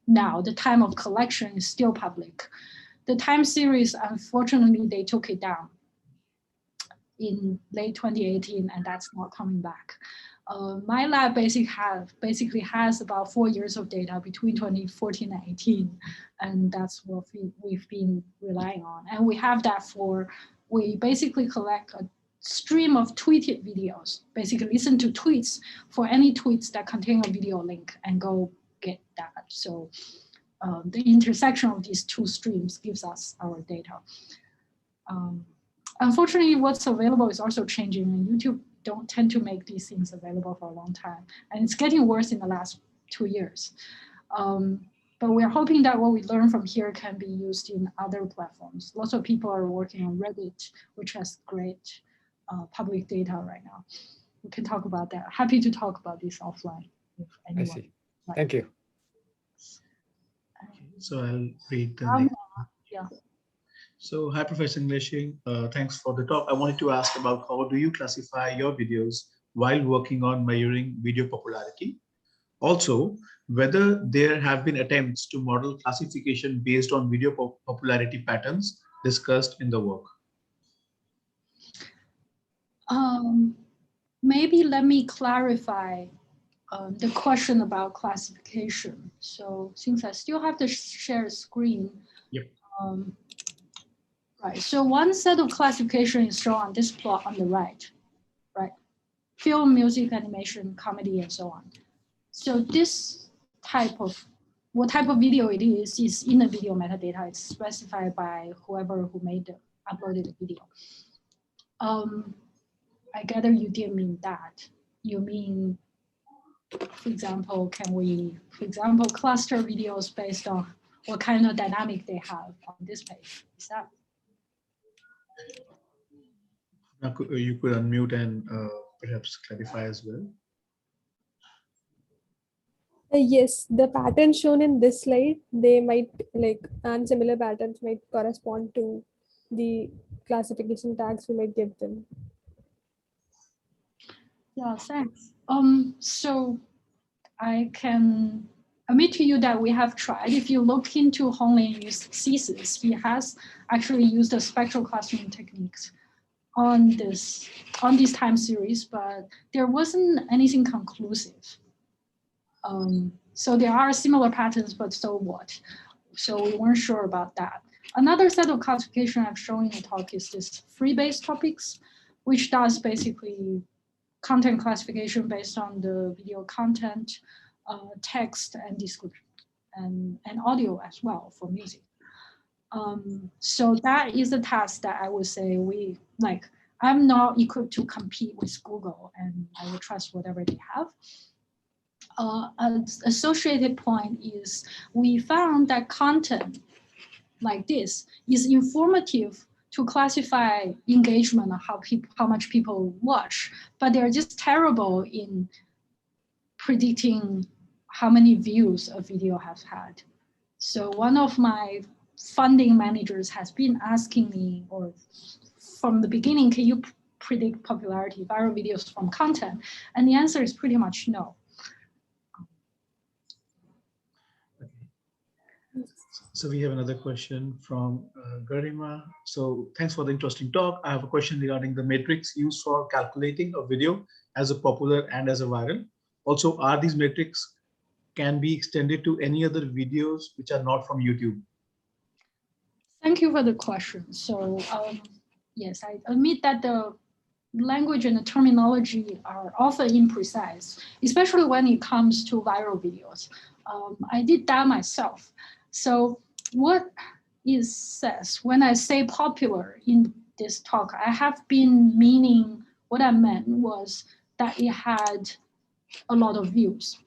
now, the time of collection is still public. The time series, unfortunately, they took it down in late 2018, and that's not coming back. My lab basically has about 4 years of data between 2014 and 18, and that's what we've been relying on. And we have that we basically collect a stream of tweeted videos, basically listen to tweets for any tweets that contain a video link and go get that. So the intersection of these two streams gives us our data. Unfortunately, what's available is also changing, and YouTube don't tend to make these things available for a long time. And it's getting worse in the last 2 years. But we're hoping that what we learn from here can be used in other platforms. Lots of people are working on Reddit, which has great public data right now. We can talk about that. Happy to talk about this offline if anyone. I see. Thank you. So I'll read the next. Yeah. So hi, Professor Englishing. Thanks for the talk. I wanted to ask about how do you classify your videos while working on measuring video popularity? Also, whether there have been attempts to model classification based on video popularity patterns discussed in the work. Maybe let me clarify the question about classification. So since I still have to share screen, Yep. Right, so one set of classification is shown on this plot on the right, right? Film, music, animation, comedy, and so on. So this type of, what type of video it is in the video metadata. It's specified by whoever who uploaded the video. I gather you didn't mean that. You mean, for example, cluster videos based on what kind of dynamic they have on this page? Is that? You could unmute and perhaps clarify as well. Yes, the patterns shown in this slide, they might and similar patterns might correspond to the classification tags we might give them. Yeah, thanks. So I can admit to you that we have tried. If you look into Hong Lin's thesis, he has actually used the spectral clustering techniques on this time series, but there wasn't anything conclusive. So there are similar patterns, but so what? So we weren't sure about that. Another set of classification I've shown in the talk is this Freebase Topics, which does basically content classification based on the video content, text and description, and audio as well for music. So that is a task that I would say I'm not equipped to compete with Google, and I will trust whatever they have. An associated point is we found that content like this is informative to classify engagement of how much people watch, but they're just terrible in predicting how many views a video has had. So one of my funding managers has been asking me, or from the beginning, can you predict popularity, viral videos from content? And the answer is pretty much no. So we have another question from Garima. So thanks for the interesting talk. I have a question regarding the metrics used for calculating a video as a popular and as a viral. Also, are these metrics can be extended to any other videos which are not from YouTube? Thank you for the question. So yes, I admit that the language and the terminology are often imprecise, especially when it comes to viral videos. I did that myself. So what it says when I say popular in this talk, I have been meaning what I meant was that it had a lot of views.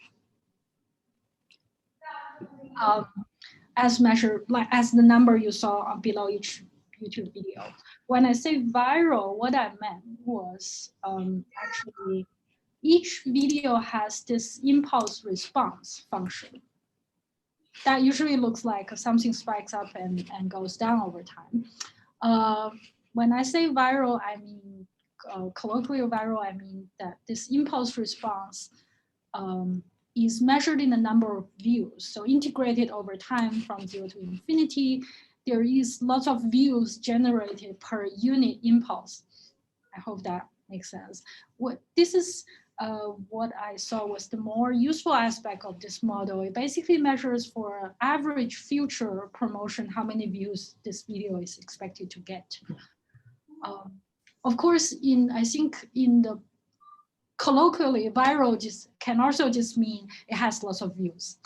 As measured, as the number you saw below each YouTube video. When I say viral, what I meant was actually each video has this impulse response function that usually looks like something spikes up and goes down over time. When I say viral, I mean colloquial viral, I mean that this impulse response is measured in the number of views. So integrated over time from 0 to infinity, there is lots of views generated per unit impulse. I hope that makes sense. What I saw was the more useful aspect of this model. It basically measures for average future promotion how many views this video is expected to get. Of course, I think in the colloquially, viral can also just mean it has lots of views.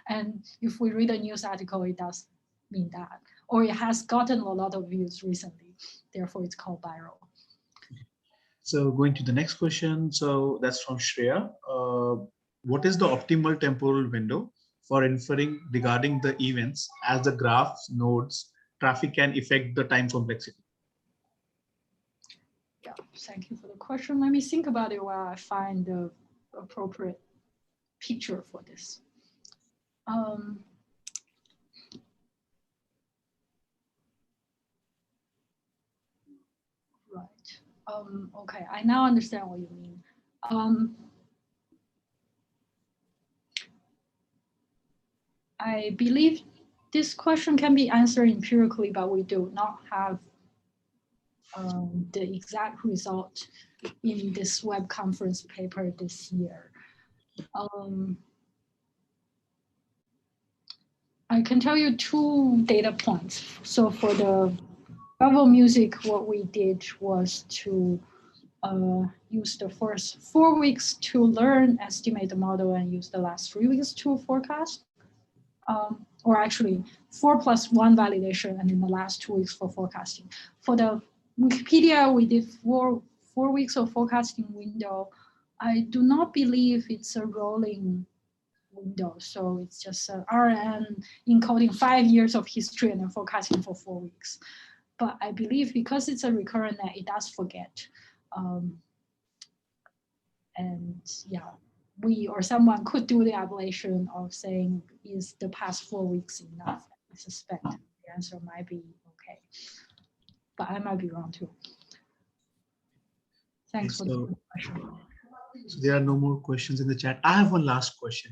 And if we read a news article, it does mean that. Or it has gotten a lot of views recently, therefore it's called viral. So going to the next question. So that's from Shreya. What is the optimal temporal window for inferring regarding the events as the graphs, nodes, traffic can affect the time complexity? Yeah, thank you for the question. Let me think about it while I find the appropriate picture for this. Right. Okay, I now understand what you mean. I believe this question can be answered empirically, but we do not have the exact result in this web conference paper this year. I can tell you 2 data points. So for the Bravo music, what we did was to use the first 4 weeks to learn, estimate the model, and use the last 3 weeks to forecast. Or actually 4 + 1 validation, and then the last 2 weeks for forecasting. For the Wikipedia, we did 4 weeks of forecasting window. I do not believe it's a rolling window. So it's just RNN encoding 5 years of history and then forecasting for 4 weeks. But I believe because it's a recurrent net, it does forget. And yeah, we or someone could do the ablation of saying, is the past 4 weeks enough? I suspect the answer might be okay, but I might be wrong too. Thanks for the question. So there are no more questions in the chat. I have one last question.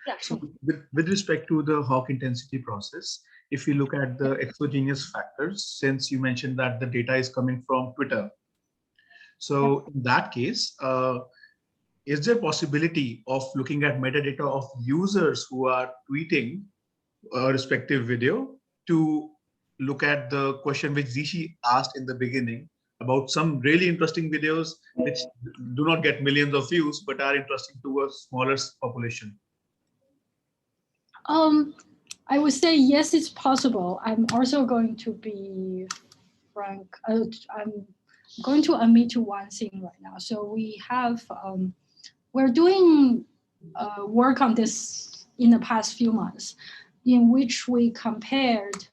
Yeah, sure. So with respect to the Hawk intensity process, if you look at the exogenous factors, since you mentioned that the data is coming from Twitter, so in that case, is there possibility of looking at metadata of users who are tweeting a respective video to look at the question which Zishi asked in the beginning about some really interesting videos which do not get millions of views but are interesting to a smaller population? I would say yes, it's possible. I'm also going to be frank. I'm going to admit to one thing right now. So we have, we're doing work on this in the past few months, in which we compared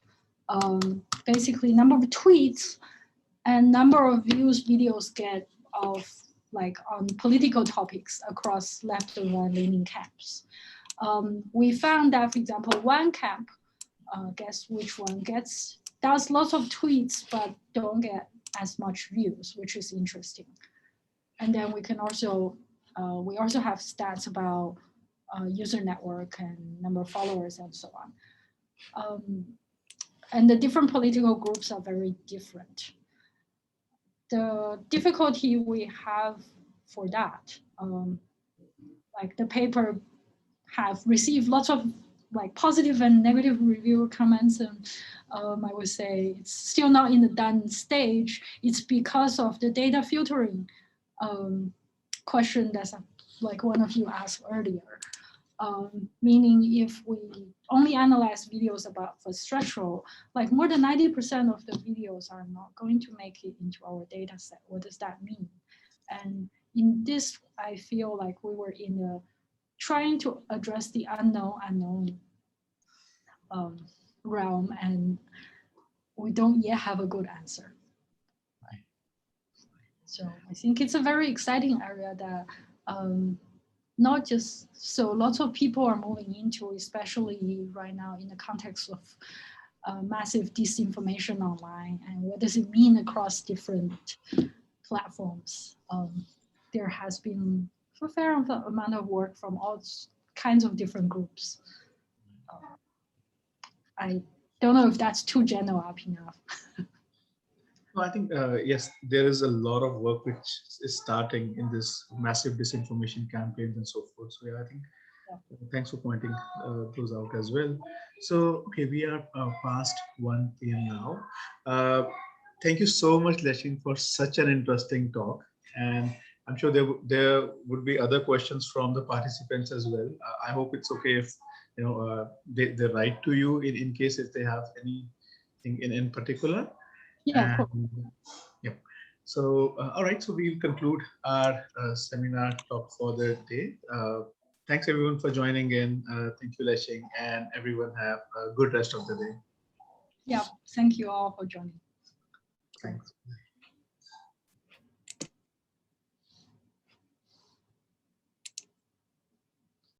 basically number of tweets and number of views videos get of like on political topics across left and right leaning camps. We found that, for example, one camp, guess which one does lots of tweets but don't get as much views, which is interesting. And then we can also, we also have stats about user network and number of followers and so on. And the different political groups are very different. The difficulty we have for that, like the paper have received lots of like positive and negative review comments, and I would say it's still not in the done stage. It's because of the data filtering question that's like one of you asked earlier. Meaning if we only analyze videos about first threshold, like more than 90% of the videos are not going to make it into our data set. What does that mean? And in this, I feel like we were in a trying to address the unknown realm, and we don't yet have a good answer. Right. So I think it's a very exciting area that not just, so lots of people are moving into, especially right now in the context of massive disinformation online, and what does it mean across different platforms. There has been a fair amount of work from all kinds of different groups. I don't know if that's too general up enough. No, I think, yes, there is a lot of work which is starting in this massive disinformation campaigns and so forth. So yeah, I think thanks for pointing those out as well. So, okay, we are past 1 p.m. now. Thank you so much, Leshin, for such an interesting talk. And I'm sure there would be other questions from the participants as well. I hope it's okay if they write to you in case if they have anything in particular. Yeah, cool. Yep. So, all right. So we'll conclude our seminar talk for the day. Thanks everyone for joining in. Thank you, Leshing, and everyone have a good rest of the day. Yeah, thank you all for joining. Thanks.